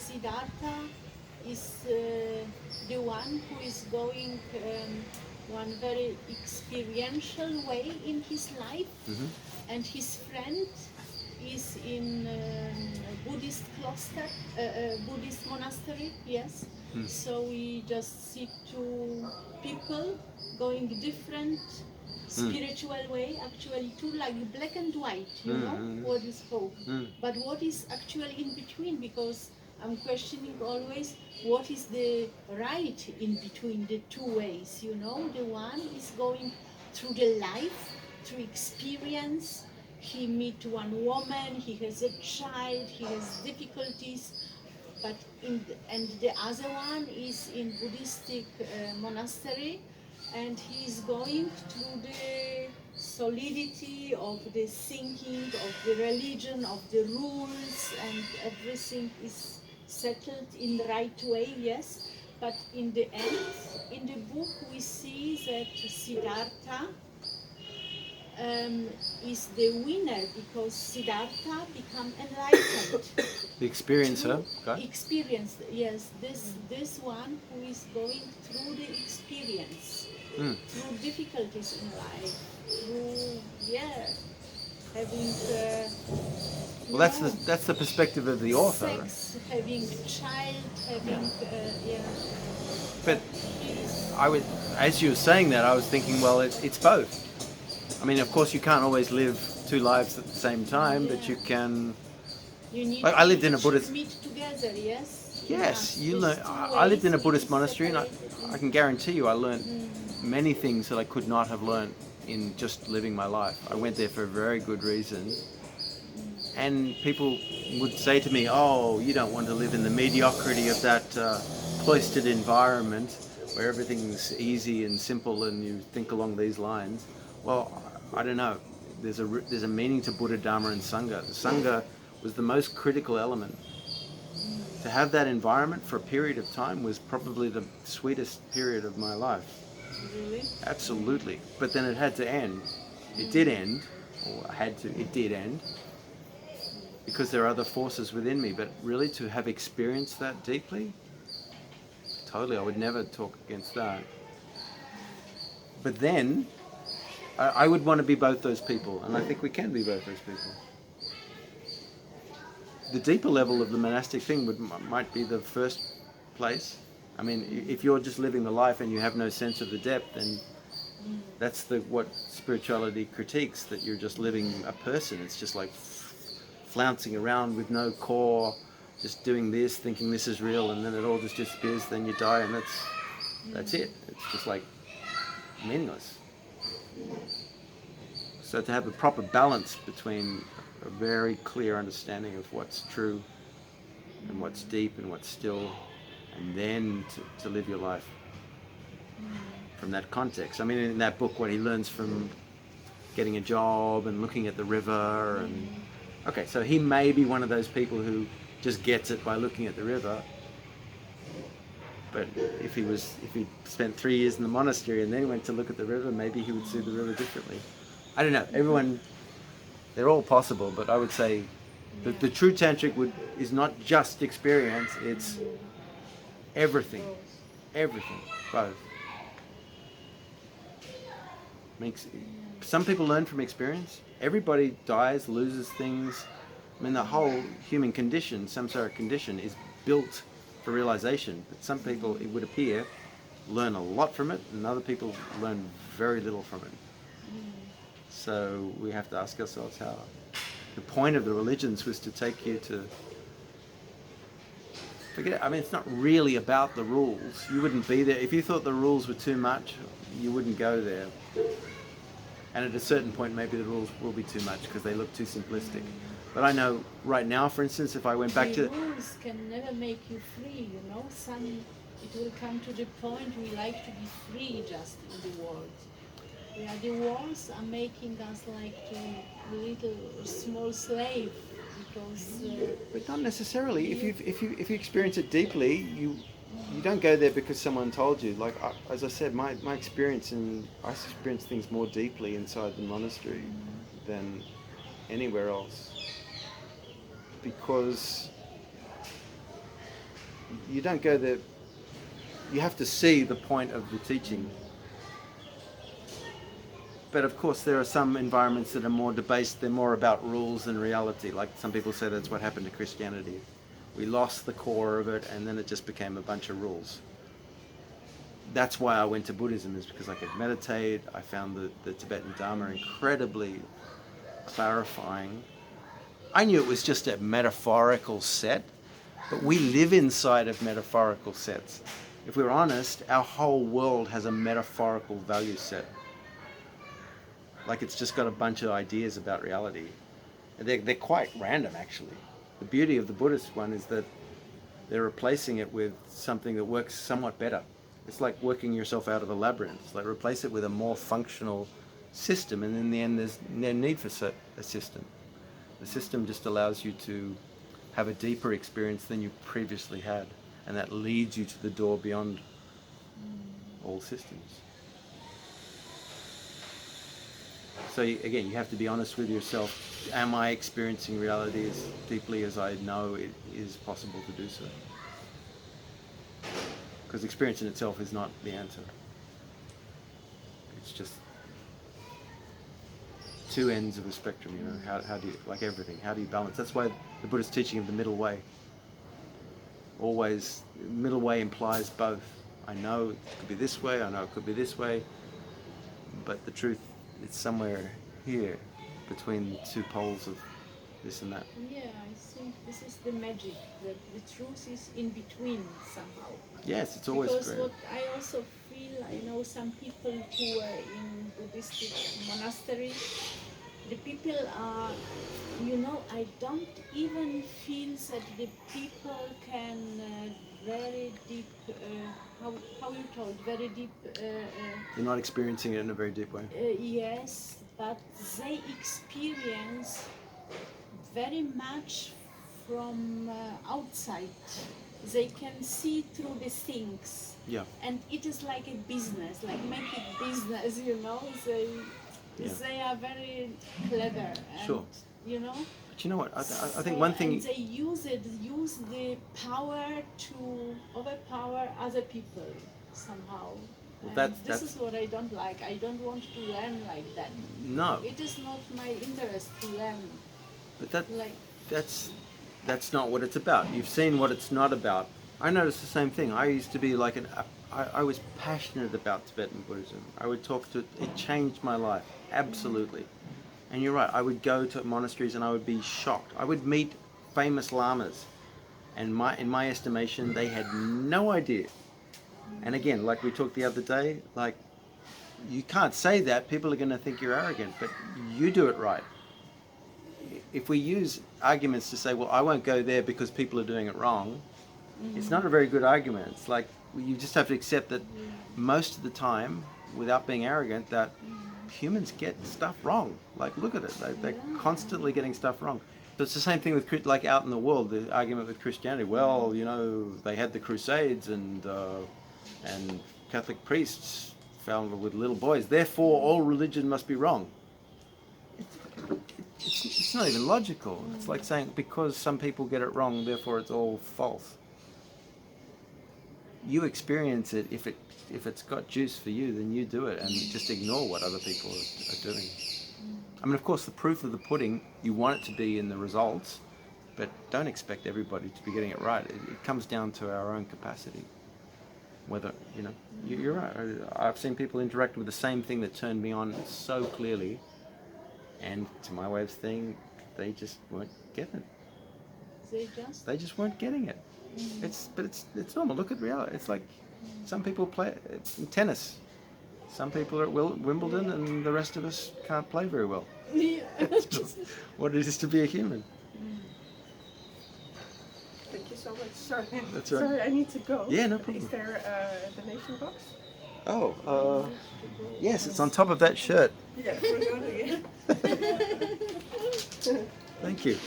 Siddharta is the one who is going one very experiential way in his life, and his friend is in a Buddhist cloister, Buddhist monastery, yes. So we just see two people going different spiritual way, actually two like black and white, you know, what is hope. But what is actually in between, because I'm questioning always what is the right in between the two ways, you know. The one is going through the life, through experience. He meet one woman, he has a child, he has difficulties, but and the other one is in Buddhistic monastery, and he is going through the solidity of the thinking, of the religion, of the rules, and everything is settled in the right way, yes. But in the end, in the book, we see that Siddhartha is the winner, because Siddhartha become enlightened. The experiencer. Experience, yes. This one who is going through the experience, through difficulties in life, through having Well, that's the perspective of the author. sex, having child, having But I would, as you were saying that, I was thinking, well, it's both. I mean, of course, you can't always live two lives at the same time, but you can. You need Like, I lived in a Buddhist. meet together, yes. Yes, you learn. I lived in a Buddhist monastery, and I can guarantee you, I learned many things that I could not have learned in just living my life. I went there for a very good reason, and people would say to me, "Oh, you don't want to live in the mediocrity of that cloistered environment where everything's easy and simple, and you think along these lines." Well, I don't know. There's a meaning to Buddha, Dharma, and Sangha. The Sangha was the most critical element. To have that environment for a period of time was probably the sweetest period of my life. Really? Absolutely. But then it had to end. It did end, or it did end, because there are other forces within me. But really, to have experienced that deeply, totally, I would never talk against that. But then, I would want to be both those people, and I think we can be both those people. The deeper level of the monastic thing might be the first place. I mean, if you're just living the life and you have no sense of the depth, then that's what spirituality critiques, that you're just living a person. It's just like flouncing around with no core, just doing this, thinking this is real, and then it all just disappears, then you die, and that's it. It's just like meaningless. So to have a proper balance between a very clear understanding of what's true and what's deep and what's still, and then to live your life from that context. I mean, in that book, what he learns from getting a job and looking at the river, and okay, so he may be one of those people who just gets it by looking at the river. But if he spent 3 years in the monastery and then went to look at the river, maybe he would see the river differently. I don't know. Everyone, they're all possible, but I would say that the true tantric is not just experience; it's everything, both. Some people learn from experience. Everybody dies, loses things. I mean, the whole human condition, samsara condition, is built for realization. But some people, it would appear, learn a lot from it, and other people learn very little from it. So we have to ask ourselves how. The point of the religions was to take you to forget it. I mean, it's not really about the rules. You wouldn't be there if you thought the rules were too much. You wouldn't go there. And at a certain point, maybe the rules will be too much because they look too simplistic. But I know right now, for instance, if I went back to... The rules can never make you free, you know. It will come to the point we like to be free just in the world. Yeah, the wars are making us like a little small slave, because... but not necessarily. If you experience it deeply, you don't go there because someone told you. Like, as I said, my experience, I experience things more deeply inside the monastery than anywhere else. Because you don't go there. You have to see the point of the teaching. But of course, there are some environments that are more debased. They're more about rules than reality. Like some people say, that's what happened to Christianity. We lost the core of it, and then it just became a bunch of rules. That's why I went to Buddhism, is because I could meditate. I found the Tibetan Dharma incredibly clarifying. I knew it was just a metaphorical set, but we live inside of metaphorical sets. If we're honest, our whole world has a metaphorical value set. Like it's just got a bunch of ideas about reality. And they're quite random, actually. The beauty of the Buddhist one is that they're replacing it with something that works somewhat better. It's like working yourself out of a labyrinth. It's like replace it with a more functional system, and in the end there's no need for a system. The system just allows you to have a deeper experience than you previously had, and that leads you to the door beyond all systems. So again, you have to be honest with yourself. Am I experiencing reality as deeply as I know it is possible to do so? Because experience in itself is not the answer. It's just two ends of a spectrum, you know. How do you, like everything, how do you balance? That's why the Buddha's teaching of the middle way. Always, middle way implies both. I know it could be this way, I know it could be this way, but the truth, it's somewhere here, between the two poles of this and that. Yeah, I think this is the magic, that the truth is in between somehow. Yes, it's always because great. What I also feel, I know some people who are in Buddhist monastery, the people are, you know, I don't even feel that the people can very deep, how you told, very deep... You're not experiencing it in a very deep way. Yes, but they experience very much from outside. They can see through the things. Yeah. And it is like a business, like make it business, you know. They are very clever. And, sure. You know. But you know what? I think one thing. And they use the power to overpower other people somehow. Well, this is what I don't like. I don't want to learn like that. No. It is not my interest to learn. But that's not what it's about. You've seen what it's not about. I noticed the same thing. I used to be like I was passionate about Tibetan Buddhism. I would talk to it changed my life, absolutely. And you're right, I would go to monasteries and I would be shocked. I would meet famous lamas, and in my estimation, they had no idea. And again, like we talked the other day, like you can't say that, people are going to think you're arrogant, but you do it right. If we use arguments to say, well, I won't go there because people are doing it wrong, it's not a very good argument. It's like you just have to accept that most of the time, without being arrogant, that humans get stuff wrong. Like, look at it. They're constantly getting stuff wrong. But it's the same thing with, like, out in the world, the argument with Christianity. Well, you know, they had the Crusades and Catholic priests fell with little boys. Therefore, all religion must be wrong. It's not even logical. It's like saying because some people get it wrong, therefore it's all false. You experience it. If it's got juice for you, then you do it, and just ignore what other people are doing. I mean, of course, the proof of the pudding, you want it to be in the results, but don't expect everybody to be getting it right. It comes down to our own capacity. Whether, you know, you're right. I've seen people interact with the same thing that turned me on so clearly, and to my way of thinking, they just weren't getting it. They just weren't getting it. It's normal. Look at reality. It's like some people play in tennis. Some people are at Wimbledon, and the rest of us can't play very well. It's just what it is to be a human. Thank you so much. Sorry. That's right. Sorry, I need to go. Yeah, no problem. Is there a donation box? Oh, yes, it's on top of that shirt. Yeah, we're going to get. Thank you.